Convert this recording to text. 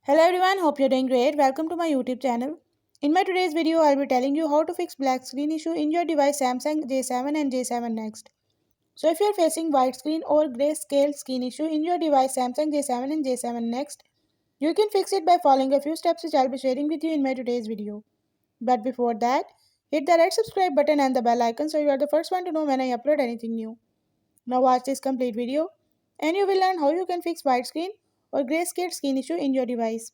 Hello everyone, hope you're doing great. Welcome to my YouTube channel. In my today's video, I'll be telling you how to fix black screen issue in your device Samsung J7 and J7 Next. So if you're facing white screen or grayscale screen issue in your device Samsung J7 and J7 Next, you can fix it by following a few steps which I'll be sharing with you in my today's video. But before that, hit the red subscribe button and the bell icon so you are the first one to know when I upload anything new. Now watch this complete video and you will learn how you can fix white screen or grayscale screen issue in your device.